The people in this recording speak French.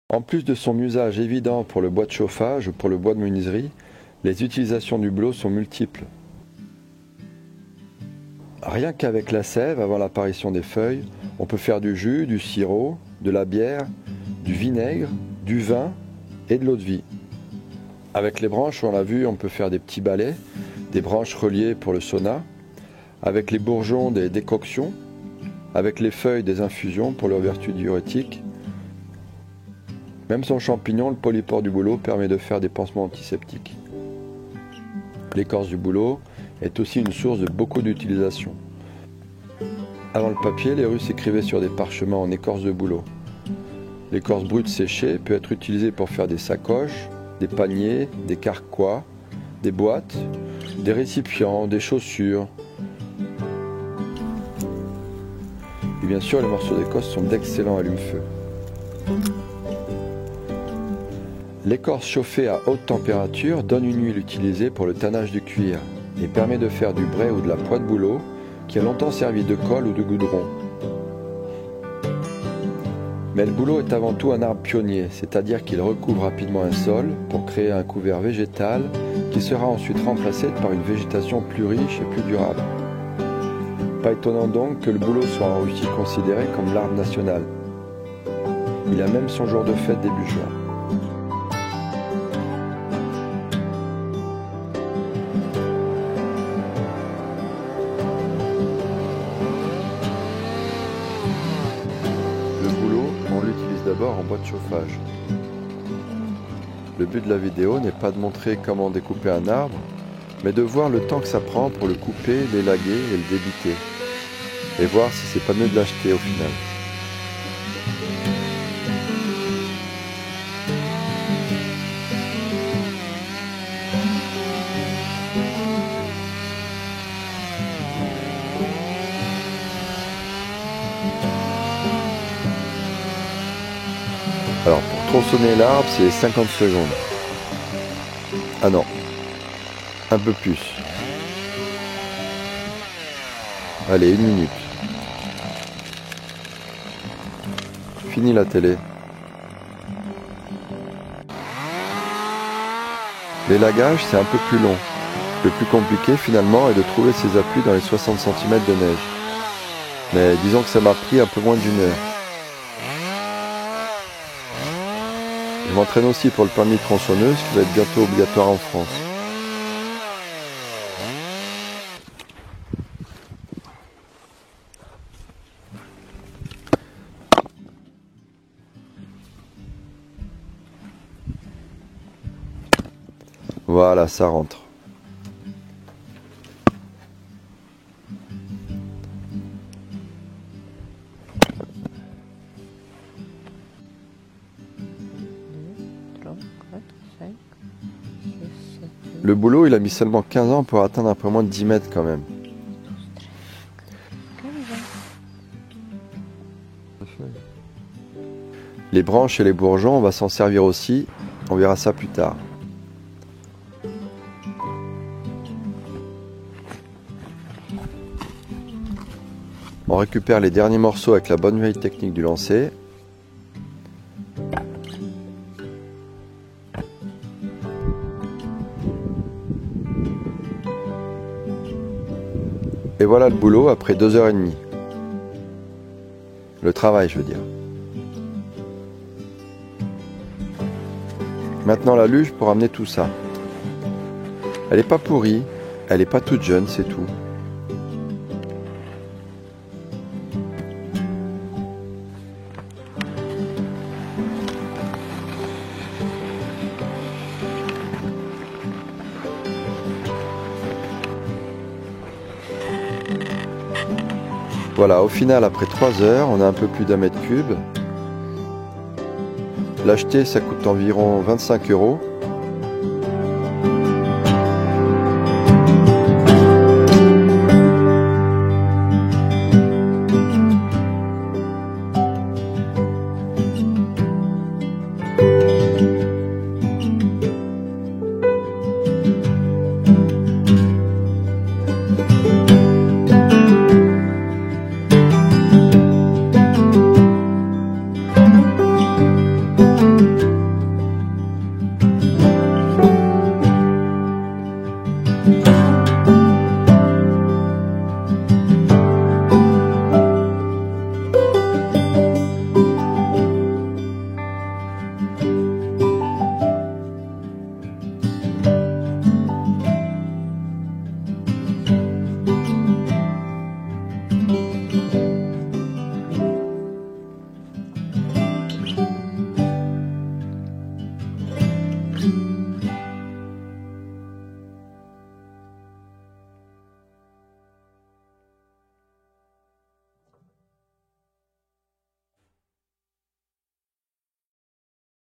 En plus de son usage évident pour le bois de chauffage ou pour le bois de menuiserie, les utilisations du bouleau sont multiples. Rien qu'avec la sève, avant l'apparition des feuilles, on peut faire du jus, du sirop, de la bière, du vinaigre, du vin et de l'eau de vie. Avec les branches, on l'a vu, on peut faire des petits balais, des branches reliées pour le sauna. Avec les bourgeons, des décoctions. Avec les feuilles, des infusions pour leurs vertus diurétiques. Même son champignon, le polypore du bouleau, permet de faire des pansements antiseptiques. L'écorce du bouleau est aussi une source de beaucoup d'utilisation. Avant le papier, les Russes écrivaient sur des parchemins en écorce de bouleau. L'écorce brute séchée peut être utilisée pour faire des sacoches, des paniers, des carquois, des boîtes, des récipients, des chaussures. Et bien sûr, les morceaux d'écorce sont d'excellents allume-feu. L'écorce chauffée à haute température donne une huile utilisée pour le tannage du cuir et permet de faire du brai ou de la poix de bouleau qui a longtemps servi de colle ou de goudron. Mais le bouleau est avant tout un arbre pionnier, c'est-à-dire qu'il recouvre rapidement un sol pour créer un couvert végétal qui sera ensuite remplacé par une végétation plus riche et plus durable. Pas étonnant donc que le bouleau soit en Russie considéré comme l'arbre national. Il a même son jour de fête début juin. Le bouleau, on l'utilise d'abord en bois de chauffage. Le but de la vidéo n'est pas de montrer comment découper un arbre, mais de voir le temps que ça prend pour le couper, l'élaguer et le débiter. Et voir si c'est pas mieux de l'acheter au final. Alors pour tronçonner l'arbre, c'est 50 secondes. Ah non, un peu plus. Allez, 1 minute. Fini la télé. L'élagage, c'est un peu plus long. Le plus compliqué finalement est de trouver ses appuis dans les 60 cm de neige. Mais disons que ça m'a pris un peu moins d'1 heure. Je m'entraîne aussi pour le permis de tronçonneuse qui va être bientôt obligatoire en France. Voilà, ça rentre. Le bouleau, il a mis seulement 15 ans pour atteindre un peu moins de 10 mètres quand même. Les branches et les bourgeons, on va s'en servir aussi. On verra ça plus tard. On récupère les derniers morceaux avec la bonne vieille technique du lancer. Et voilà le boulot après 2h30. Le travail, je veux dire. Maintenant la luge pour amener tout ça. Elle n'est pas pourrie, elle n'est pas toute jeune, c'est tout. Voilà, au final, après 3 heures, on a un peu plus d'1 mètre cube. L'acheter, ça coûte environ 25 €.